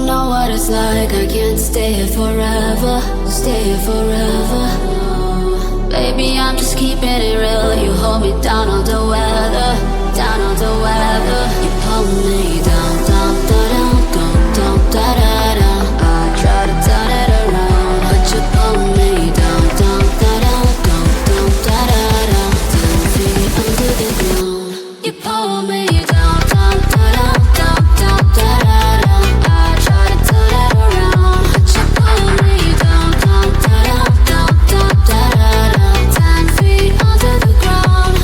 know what it's like, I can't stay here forever, stay here forever. Baby, I'm just keeping it real. You hold me down on the weather, down on the weather. You pull me down, down, down, down, down, down, down, down. I try to turn it around, but you pull me down, down, down, down, down, down, down, down. 10 feet under the ground. You pull me down, down, down, down, down, down, down. I try to turn it around, but you pull me down, down, down, down, down, down, down. 10 feet under the ground.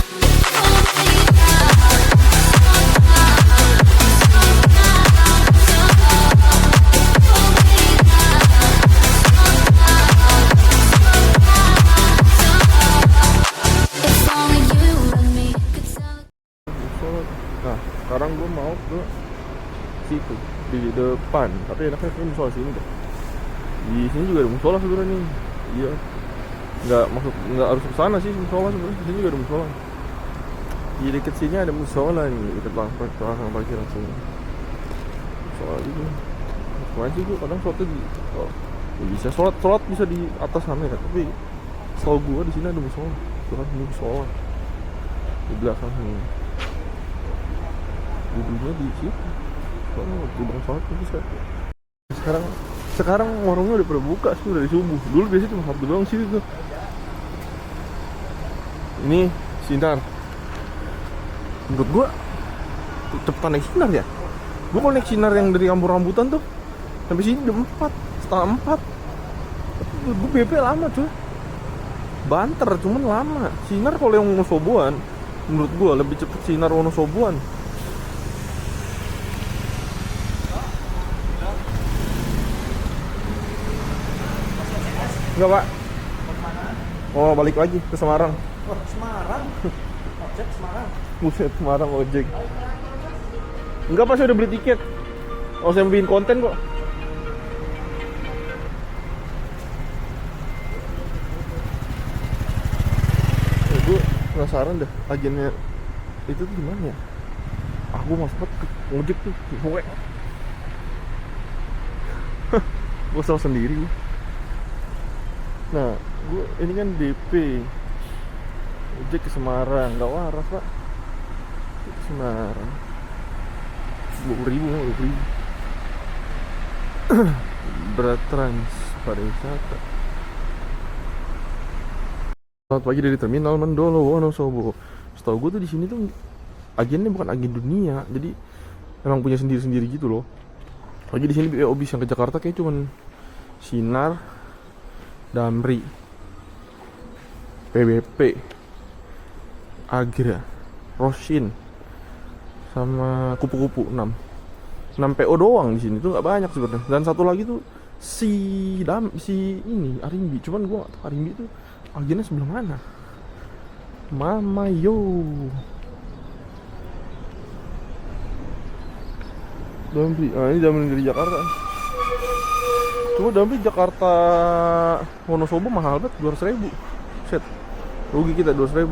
It's only you and me could tell. Nah, sekarang gue mau ke situ di depan, tapi enaknya kayak musola sini deh. Di sini juga ada musola sebenarnya nih. Iya, nggak harus ke sana sih musola sebenarnya. Di sini juga ada musola. Di dekat sini ada musola nih, dekat belakang parkir langsung. Musola itu. Kemarin sih gue kadang sholat di, oh, ya bisa sholat bisa di atas sana ya, tapi setahu gue di sini ada musola. Tuh kan ini musola di belakang sini. Duduknya di situ. Kalau lubang sholat bisa. Sekarang warungnya udah pada buka sih dari subuh. Dulu biasanya cuma Sabtu doang sih itu. Ini sinar. Menurut gua cepetan naik sinar ya. Gua kalau naik sinar yang dari kampung rambutan tuh sampai sini jam 4, setengah 4. Gua BP lama cuy. Banter cuman lama. Sinar kalau yang Wonosoboan menurut gua lebih cepet sinar Wonosoboan. Enggak pak. Oh balik lagi ke Semarang. Oh, Semarang. Ojek Semarang. Buset, Semarang ojek. Enggak pak, saya udah beli tiket. Oh saya bikin konten kok. Gue penasaran dah agennya itu tuh gimana ya. Aku mau sempat ngojek tuh pokoknya. Gue salah sendiri gue. Nah, gue ini kan DP ojek ke Semarang, nggak waras pak. Ke Semarang 20.000 berat trans pariwisata. Selamat pagi dari terminal Mendolo Wonosobo. Setahu gue tuh di sini tuh agennya bukan agen dunia, jadi emang punya sendiri-sendiri gitu loh. Lagi di sini BO bis yang ke Jakarta kayak cuman Sinar, Damri, PBP, Agra, Rosin, sama kupu-kupu 6 PO doang di sini tuh nggak banyak sebenarnya. Dan satu lagi tuh si ini Arimbi, cuman gua nggak tahu Arimbi tuh agennya sebelah mana. Mama yo. Damri, ini Damri dari Jakarta. Cuma Damri Jakarta Wonosobo mahal banget, 200.000. Set. Rugi kita 200.000.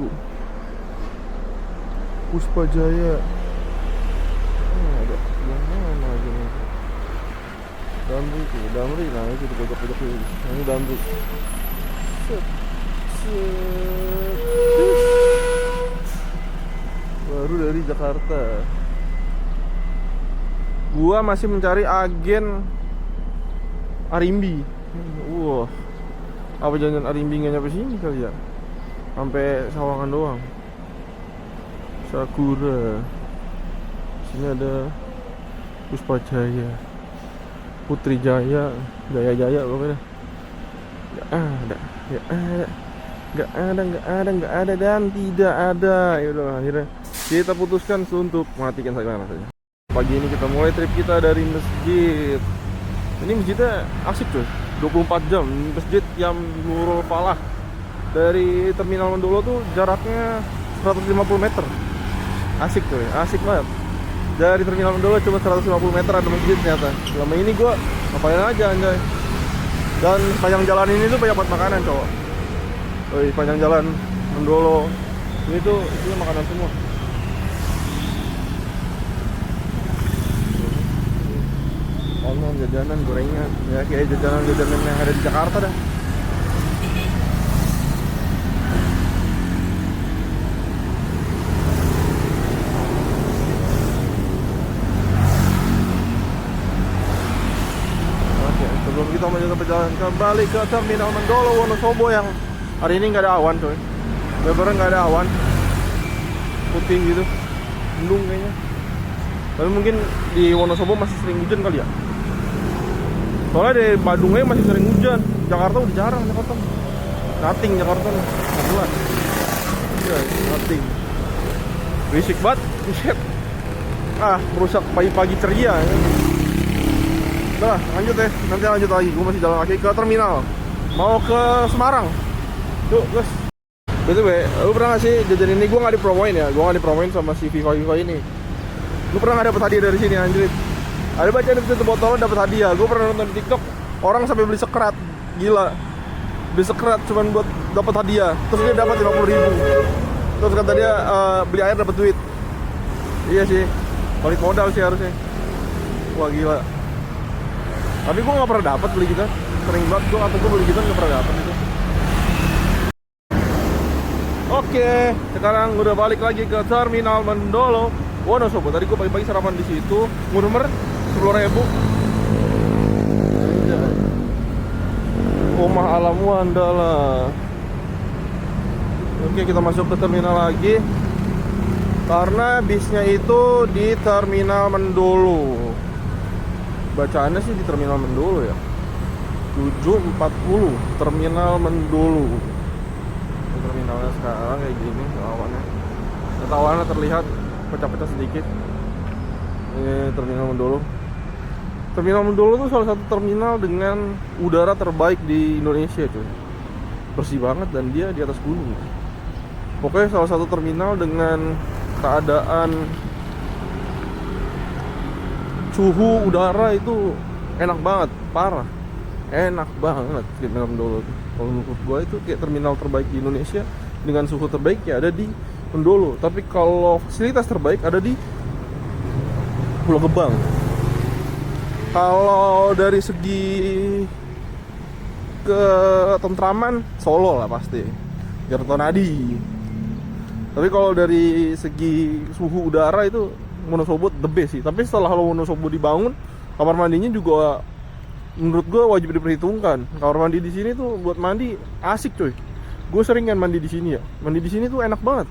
Puspa Jaya. Ada yang mana lagi nih? Damri tuh, Damri. Nah itu di pojok-pojok ini. Nah, ini Damri. Set. Baru dari Jakarta. Gua masih mencari agen Arimbi. Wah. Apa jangan Arimbi nggak nyampe sini kali ya? Sampai Sawangan doang. Sakura. Sini ada Puspa Jaya, Putri Jaya, Jaya pokoknya. Nggak ada dan tidak ada. Yaudah akhirnya kita putuskan untuk matikan segala saja. Pagi ini kita mulai trip kita dari masjid. Ini masjidnya asik tuh, 24 jam. Masjid yang Nurul Falah. Dari terminal Mendolo tuh jaraknya 150 meter. Asik tuh, asik banget. Dari terminal Mendolo cuma 150 meter ada masjid ternyata. Selama ini gua ngapain aja anjay. Dan sepanjang jalan ini tuh banyak banget makanan cowok. Woi, panjang jalan Mendolo ini tuh isinya makanan semua. nonton jajanan gorengan ya, kayak jajanan yang ada di Jakarta dah. Oke, sebelum kita melanjutkan perjalanan kembali ke Terminal Mendolo Wonosobo yang hari ini nggak ada awan coy, bener-bener nggak ada awan, putih gitu, mendung kayaknya. Tapi mungkin di Wonosobo masih sering hujan kali ya. Soalnya di Bandungnya masih sering hujan. Jakarta udah jarang, Jakarta nothing, Jakarta nih bulan. Iya, nothing. Berisik banget, buset. Merusak pagi-pagi ceria ya. Udah, lanjut ya. Nanti lanjut lagi, gue masih jalan kaki ke terminal, mau ke Semarang. Yuk, guys. BTW, lu pernah gak sih jajan ini? Gue gak dipromoin ya, gue gak dipromoin sama si Viva ini. Lu pernah gak dapet hadiah dari sini anjir? Ada baca di situ botol dapet hadiah. Gue pernah nonton di TikTok, orang sampai beli sekrat, gila. Beli sekrat cuman buat dapet hadiah. Terus dia dapat 50.000. Terus kata dia beli air dapat duit. Iya sih, balik modal sih harusnya. Wah gila. Tapi gue gak pernah dapet beli gitu. Sering banget gue, atau gue beli gitu gak pernah dapet gitu. Oke, sekarang udah balik lagi ke Terminal Mendolo Wonosobo. Tadi gue pagi-pagi sarapan di situ, murmer 10.000. Rumah alam Wandala. Oke, kita masuk ke terminal lagi. Karena bisnya itu di Terminal Mendolo. Bacaannya sih di Terminal Mendolo ya. 7.40 Terminal Mendolo. Terminalnya sekarang kayak gini awannya. Awannya terlihat pecah-pecah sedikit. Ini Terminal Mendolo. Terminal Mendolo itu salah satu terminal dengan udara terbaik di Indonesia cuy. Bersih banget dan dia di atas gunung. Pokoknya salah satu terminal dengan keadaan suhu udara itu enak banget, parah. Enak banget Terminal Mendolo. Kalau menurut gue itu kayak terminal terbaik di Indonesia dengan suhu terbaik ya ada di Mendolo. Tapi kalau fasilitas terbaik ada di Pulau Gebang. Kalau dari segi ketentraman Solo lah pasti, Tirtonadi. Tapi kalau dari segi suhu udara itu Wonosobo the best sih. Tapi setelah Wonosobo dibangun, kamar mandinya juga menurut gue wajib diperhitungkan. Kamar mandi di sini tuh buat mandi asik coy. Gue sering kan mandi di sini ya. Mandi di sini tuh enak banget.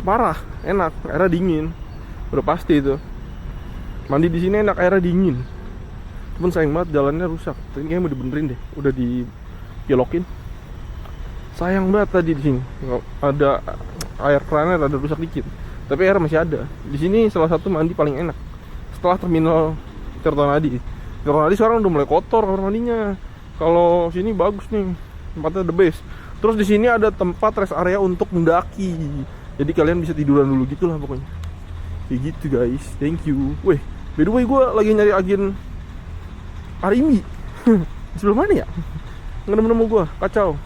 Parah, enak. Airnya dingin. Udah pasti itu. Mandi di sini enak, airnya dingin. Cuman sayang banget jalannya rusak. Tapi kayaknya mau dibenerin deh. Udah dipilokin. Sayang banget tadi di sini. Ada air kerannya ada rusak dikit. Tapi air masih ada. Di sini salah satu mandi paling enak. Setelah terminal Tirtonadi. Tirtonadi sekarang udah mulai kotor kamar mandinya. Kalau sini bagus nih, tempatnya the best. Terus di sini ada tempat rest area untuk mendaki. Jadi kalian bisa tiduran dulu gitulah pokoknya. Kayak gitu guys, thank you. Weh, by the way gue lagi nyari agen Arimbi. Di sebelah mana ya? Nggak nemu gue, kacau.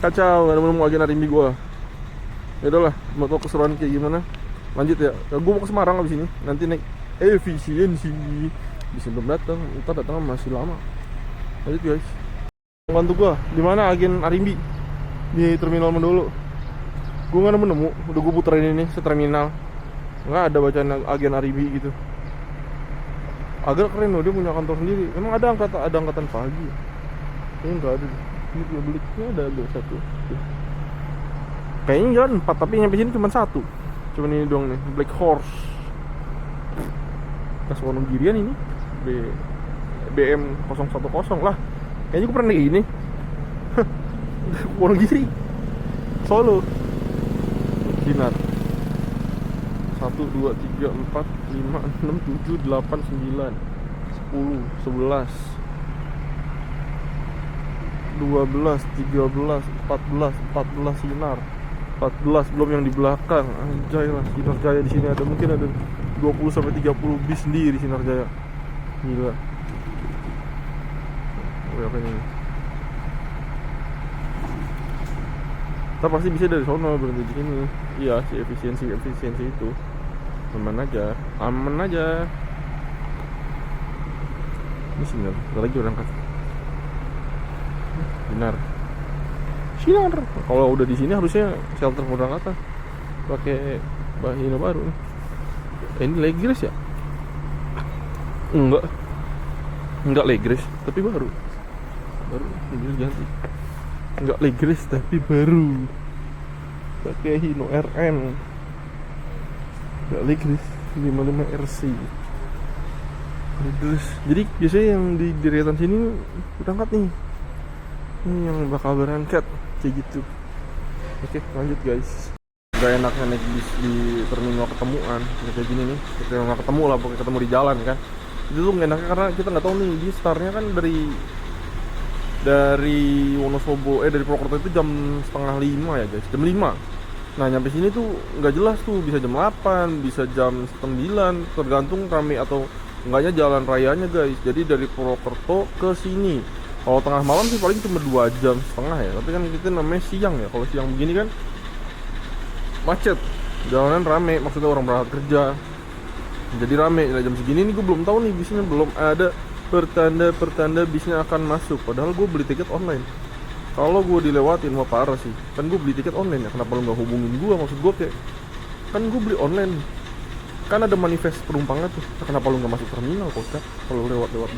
Nggak nemu agen Arimbi gue. Ya udahlah, mau tau keseruan kayak gimana. Lanjut ya. Gue mau ke Semarang abis ini. Nanti naik efisiensi. Bisa belum datang, ntar datangnya masih lama. Lanjut guys. Bantu gue, di mana agen Arimbi di Terminal Mendolo? Gue nggak nemu. Udah gue puterin ini seterminal. Nggak ada bacaan agen Arimbi gitu. Agak keren loh, dia punya kantor sendiri. Emang ada angkatan pagi? Ini nggak ada. Ini gue beli, ini ada satu. Kayaknya jalan 4, tapi nyampe sini cuma 1. Cuma ini doang nih, Black Horse. Kas Wonogirian ini BM 010 lah. Kayaknya gue pernah ini. Wonogiri Solo. Sinar 1, 2, 3, 4, 5, 6, 7, 8, 9, 10, 11, 12, 13, 14 sinar. 14 belum yang di belakang. Anjay lah, Sinar Jaya di sini ada mungkin ada 20 sampai 30 bis sendiri Sinar Jaya. Gila. Apa ini? Kita pasti bisa dari sono berhenti di sini. Iya, si efisiensi itu. Aman aja. Ini sinar, bentar lagi berangkat. Sinar. Sinar. Kalau udah di sini harusnya shelter keberangkatan. Pakai bahino baru nih. Ini leg race ya? Enggak leg race, tapi baru ini ganti. Enggak leg race tapi baru. Pakai Hino RN. Enggak leg race 55 RC. Terus jadi biasanya yang di deretan sini berangkat nih. Ini yang bakal berangkat kayak gitu. Oke, lanjut guys. Gak enaknya naik bis di terminal ketemuan kayak gini nih. Kita nggak ketemu lah, pokoknya ketemu di jalan kan. Itu tuh gak enaknya karena kita nggak tahu nih dia startnya kan dari Wonosobo dari Purwokerto itu jam 4:30 ya guys, jam 5. Nah nyampe sini tuh nggak jelas tuh, bisa jam 8, bisa jam 9, tergantung rame atau enggaknya jalan rayanya guys. Jadi dari Purwokerto ke sini kalau tengah malam sih paling cuma 2,5 jam ya, tapi kan kita namanya siang ya. Kalau siang begini kan macet, jalanan rame, maksudnya orang berangkat kerja, jadi rame. Nah, jam segini nih gue belum tahu nih bisnya, belum ada pertanda bisnya akan masuk. Padahal gue beli tiket online. Kalau gue dilewatin wah parah sih. Kan gue beli tiket online ya, kenapa lu nggak hubungin gue? Maksud gue kayak kan gue beli online, kan ada manifest penumpangnya tuh. Kenapa lu nggak masuk terminal? Kocak kalau lewat dong.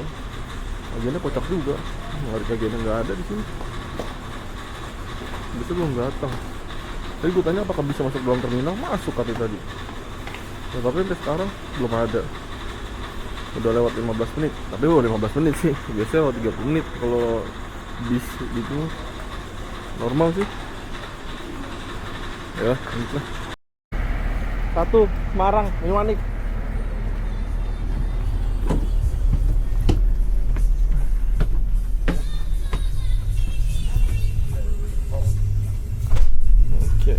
Agennya kocak juga. Agennya nggak ada di sini. Bisa belum datang. Tadi gue tanya apakah bisa masuk dalam terminal, masuk katanya tadi. Nah, tapi sampai sekarang belum ada. Udah lewat 15 menit. Tapi 15 menit sih. Biasanya lewat 30 menit kalau bis gitu. Normal sih. Ya, lanjutlah. 1 Semarang, Banyumanik. Oke.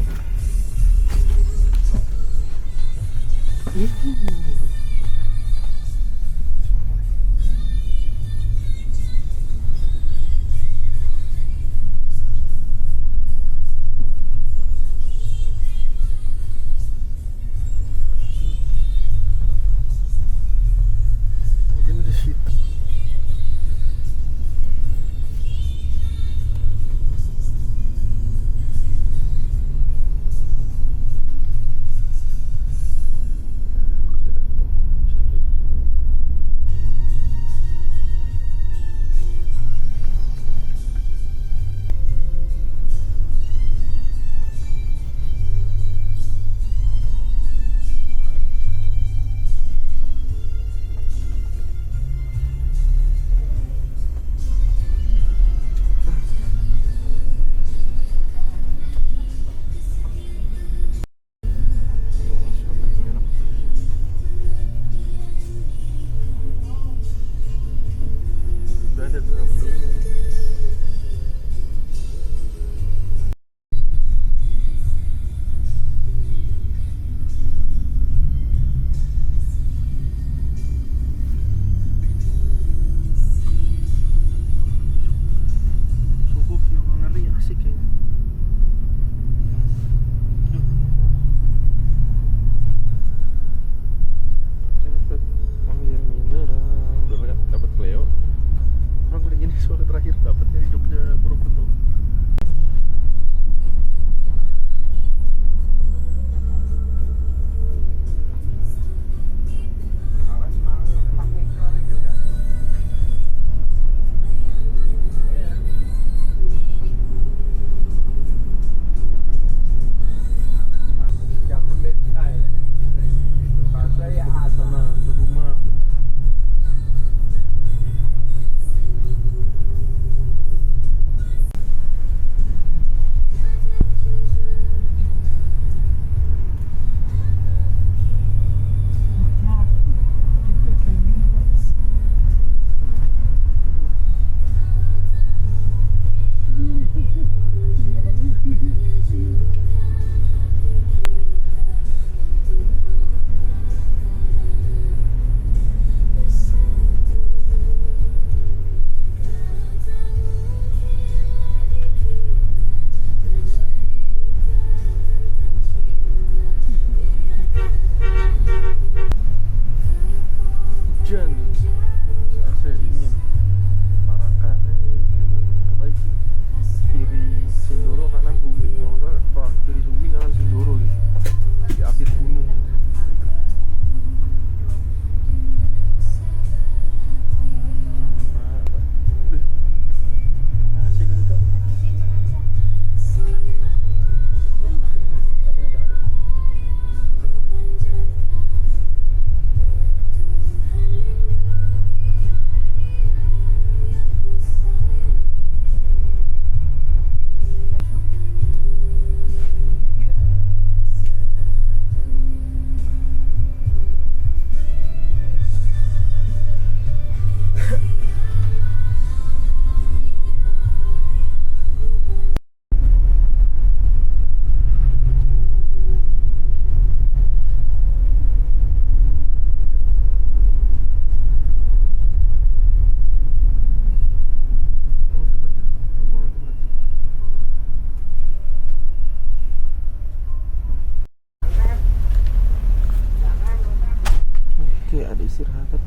Oke, ada istirahatan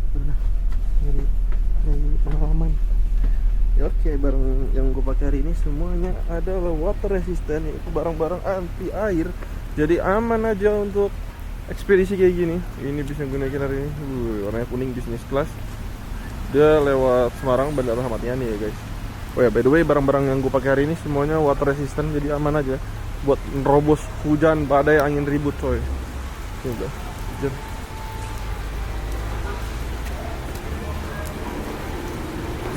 pernah nyari pengalaman. Ya, oke, barang yang gue pakai hari ini semuanya adalah water resistant, yaitu barang-barang anti air. Jadi aman aja untuk ekspedisi kayak gini. Ini bisa gunakan hari ini. Warnanya kuning, business class. Dia lewat Semarang, Bandara Ahmad Yani ya guys. Oh ya, by the way, barang-barang yang gue pakai hari ini semuanya water resistant, jadi aman aja buat nerobos hujan, badai, angin ribut coy. Ini udah hujan.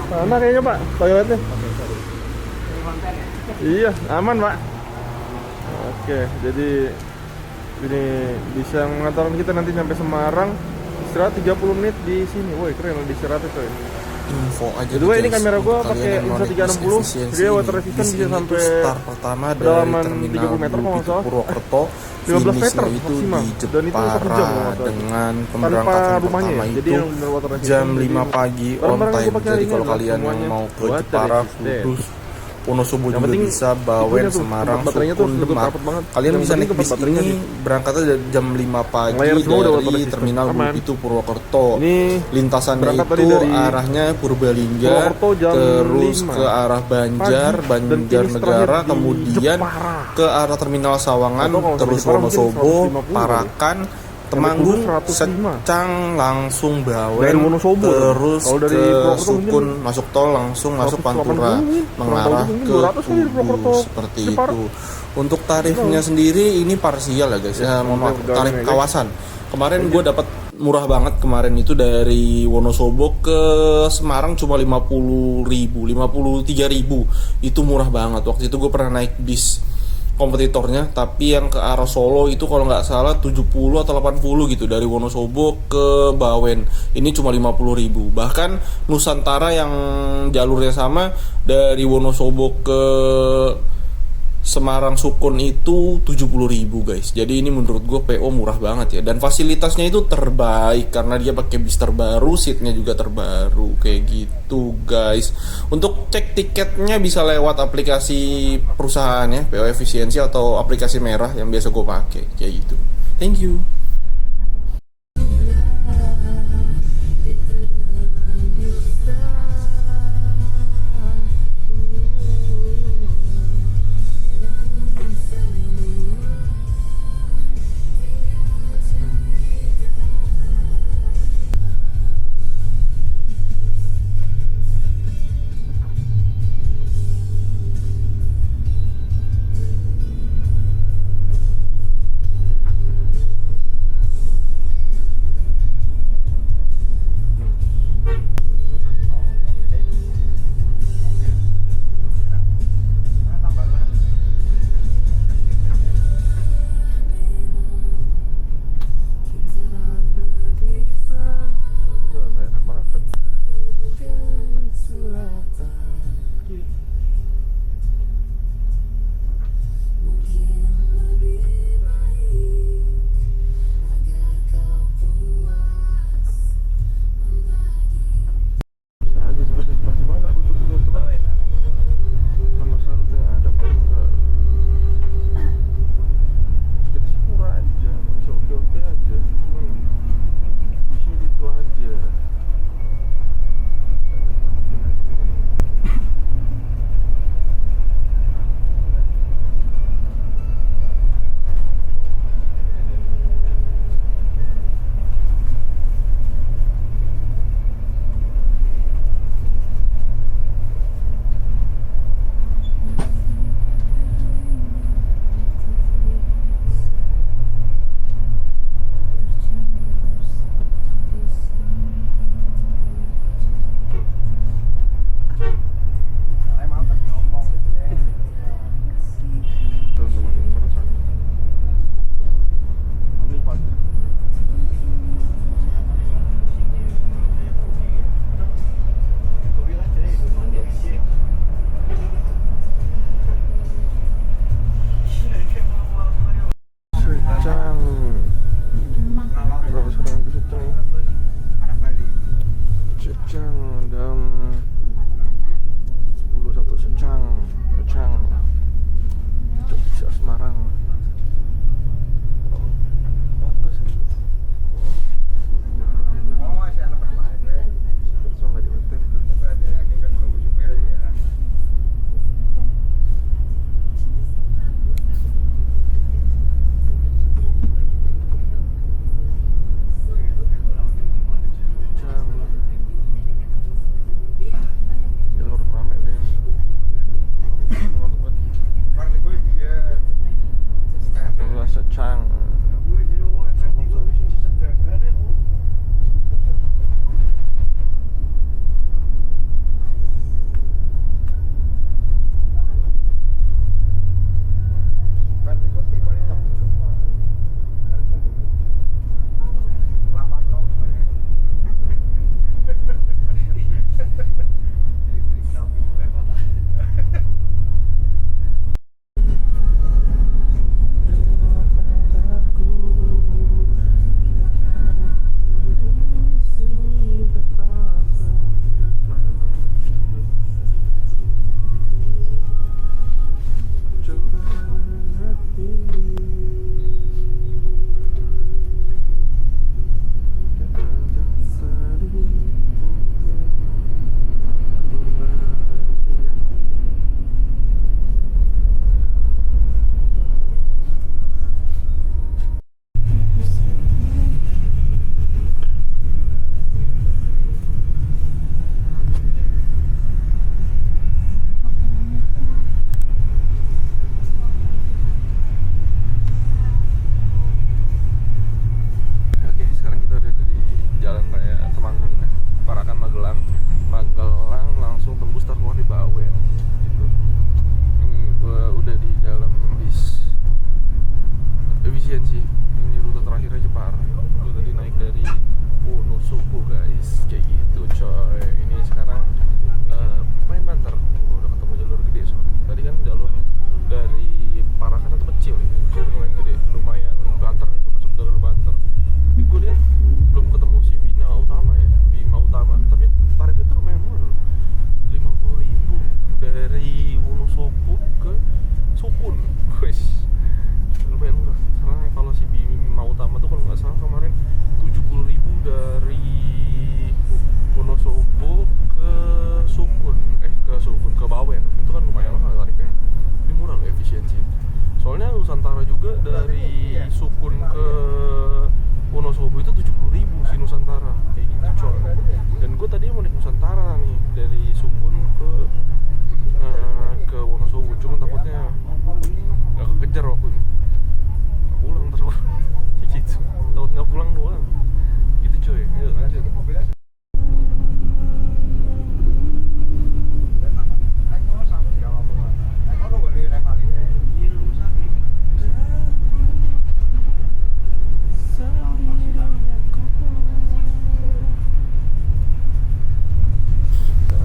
Mana kayaknya pak toiletnya? Iya, aman pak. Oke, jadi ini bisa mengantarkan kita nanti sampai Semarang. Istirahat 30 menit di sini. Woi, keren di istirahatnya coy. Info aja Jadi ini kamera gua pakai Insta 360. Dia water resistant bisa sampai start pertama dari kedalaman terminal 30 meter kalau nggak salah. Purwokerto. 15 meter itu maksimal. di Dan itu 1 jam kalau nggak Jepara salah. dengan Tanpa pemberangkatan rumahnya pertama ya. Jadi itu yang benar water resistant. jam Jadi 5 pagi on barang-barang yang time. gua pakai hari Jadi ini kalau adalah kalian yang semuanya mau ke water Jepara, resistant. Kudus, Wonosobo Yang juga penting bisa, itunya Bawen, tuh, Semarang, baterainya tuh Sukun, tutup Demak. rapat banget. Kalian Yang bisa penting naik bis baterainya ini gitu. berangkatnya dari jam 5 pagi Layar semua udah water dari resistant. terminal Aman. itu Purwokerto. Ini Lintasannya berangkat itu tadi dari arahnya Purbalingga, Purwokerto jam terus 5 ke arah Banjar, pagi, dan finish Banjarnegara, terakhir di kemudian Jepara. ke arah terminal Sawangan, Atau kalau terus sampai Jepara mungkin Wonosobo, 150 Parakan, Sampai Temanggung, Kudus 105. Secang, langsung Dari Bawen, Wonosobo. terus Kalau dari ke Purwokerto Sukun, mungkin masuk tol langsung masuk 180 Pantura, mungkin. mengarah Mungkin ke 200 kali dari Purwokerto. Kudus, seperti Jepara. itu. Untuk tarifnya sendiri ini parsial ya guys ya, mohon maaf, Udah, tarif ya, guys. kawasan. Kemarin gue dapat murah banget kemarin itu dari Wonosobo ke Semarang cuma 50.000, 53.000. Itu murah banget. Waktu itu gue pernah naik bis kompetitornya, tapi yang ke arah Solo itu kalau nggak salah 70 atau 80 gitu, dari Wonosobo ke Bawen ini cuma 50.000. Bahkan Nusantara yang jalurnya sama dari Wonosobo ke Semarang Sukun itu 70.000 guys. Jadi ini menurut gue PO murah banget ya. Dan fasilitasnya itu terbaik karena dia pakai bis terbaru, seatnya juga terbaru kayak gitu guys. Untuk cek tiketnya bisa lewat aplikasi perusahaannya, PO Efisiensi atau aplikasi merah yang biasa gue pakai kayak gitu. Thank you.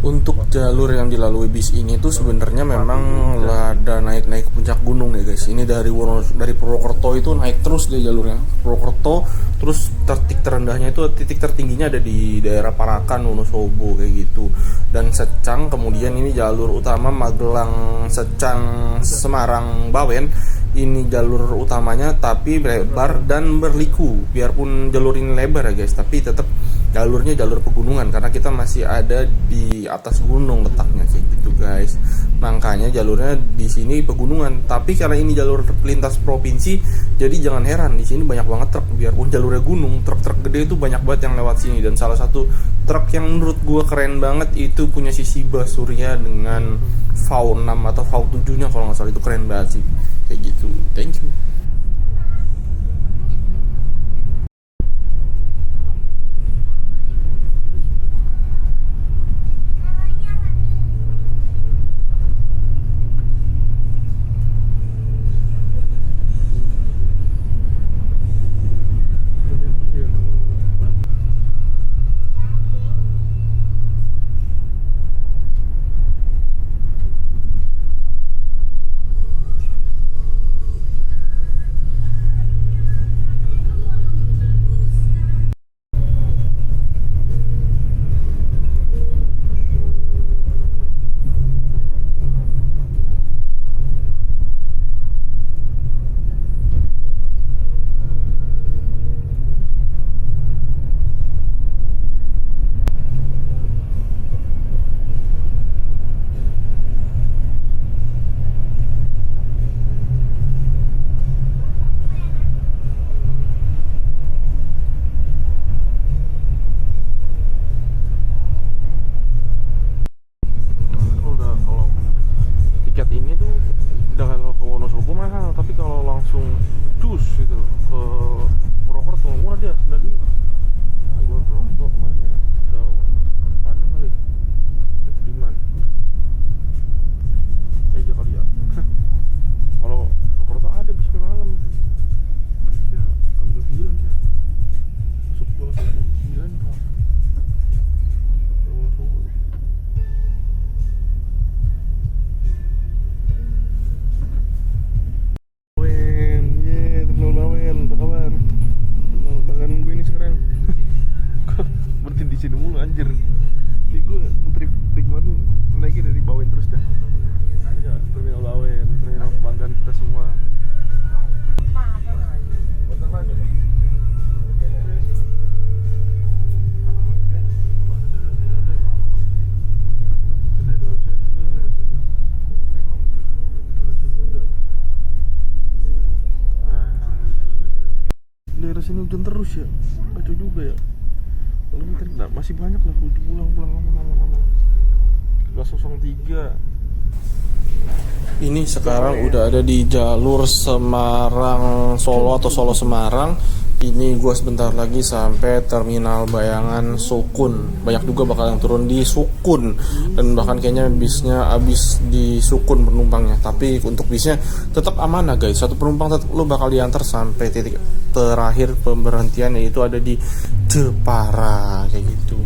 Untuk jalur yang dilalui bis ini tuh sebenarnya memang ada naik-naik ke puncak gunung ya guys. Ini dari Purwokerto itu naik terus deh jalurnya. Purwokerto, terus titik terendahnya itu, titik tertingginya ada di daerah Parakan, Wonosobo kayak gitu. Dan Secang, kemudian ini jalur utama Magelang, Secang, Semarang, Bawen. Ini jalur utamanya tapi lebar dan berliku. Biarpun jalur ini lebar ya guys, tapi tetap jalurnya jalur pegunungan karena kita masih ada di atas gunung letaknya kayak gitu guys. Makanya jalurnya di sini pegunungan. Tapi karena ini jalur lintas provinsi, jadi jangan heran di sini banyak banget truk. Biarpun jalurnya gunung, truk-truk gede itu banyak banget yang lewat sini. Dan salah satu truk yang menurut gua keren banget itu punya Shiba Surya dengan V6 atau V7 nya kalau nggak salah, itu keren banget sih. Kayak gitu. Thank you. Sini hujan terus ya, kacau juga ya. Kalau kita masih banyak lah pulang lama-lama. 303. Ini sekarang udah ada di jalur Semarang Solo atau Solo Semarang. Ini gue sebentar lagi sampai terminal Bayangan Sukun. Banyak juga bakal yang turun di Sukun. Dan bahkan kayaknya bisnya habis di Sukun penumpangnya. Tapi untuk bisnya tetap amanah guys. Satu penumpang tetap lo bakal diantar sampai titik terakhir pemberhentian, yaitu ada di Jepara kayak gitu.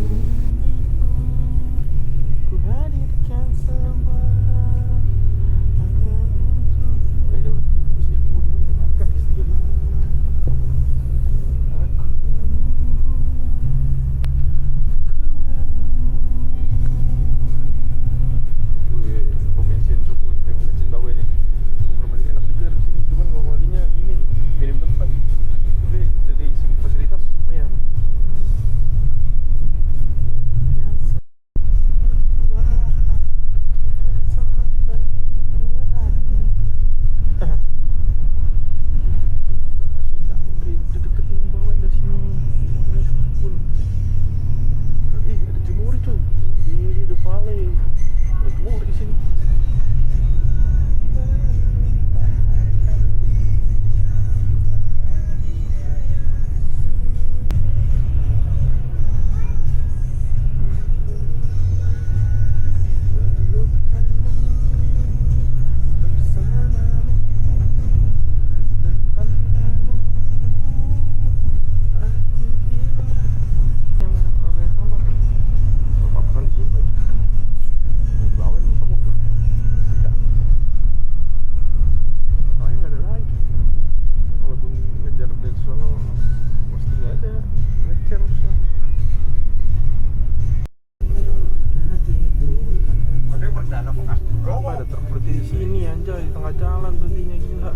anjay, di tengah jalan berhentinya gila.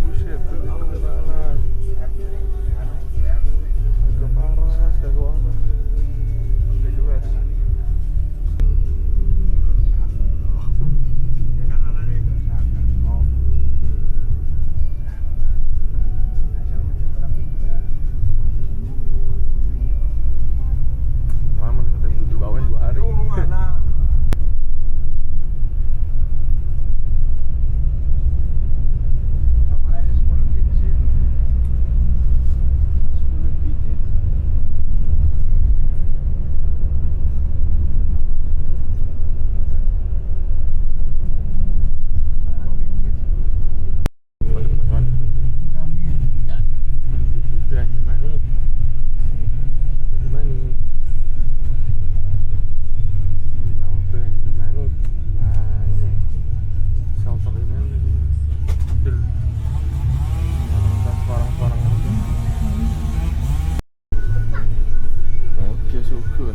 Buset, berhenti di tengah jalan. Kagak paras, kagak apa. Udah jelas. Lama nih katanya di bawain 2 hari.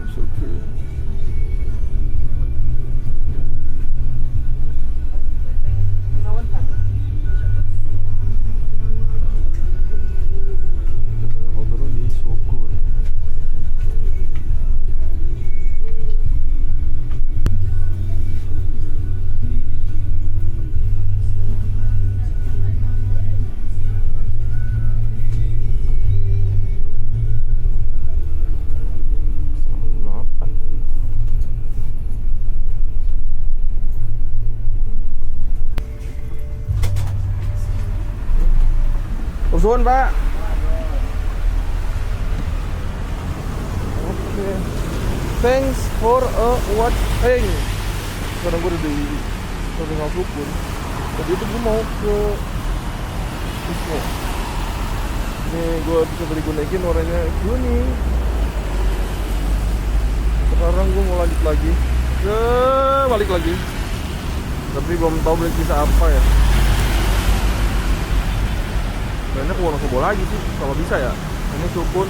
So good. Ngobrol di Sokun. Usun Pak. Oke. Thanks for watching. Sekarang gue udah di terminal Sukun. Tadi itu gue mau ke Wismo. Ini gue bisa beli gunaikin warnanya kuning. Sekarang gue mau lanjut lagi balik lagi. Tapi belum tahu beli kisah apa ya. Kayaknya ke Wonosobo lagi sih kalau bisa ya. Ini Sukun.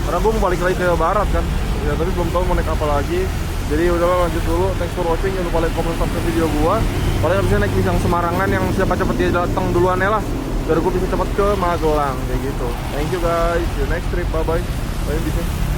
Karena gue mau balik lagi ke barat kan. Ya tapi belum tahu mau naik apa lagi. Jadi udahlah lanjut dulu. Thanks for watching. Jangan lupa like, comment, subscribe video gue. Paling bisa naik bis yang Semarangan yang siapa cepet dia datang duluan ya lah. Biar gue bisa cepet ke Magelang kayak gitu. Thank you guys. See you next trip. Bye bye. Bye bisnis.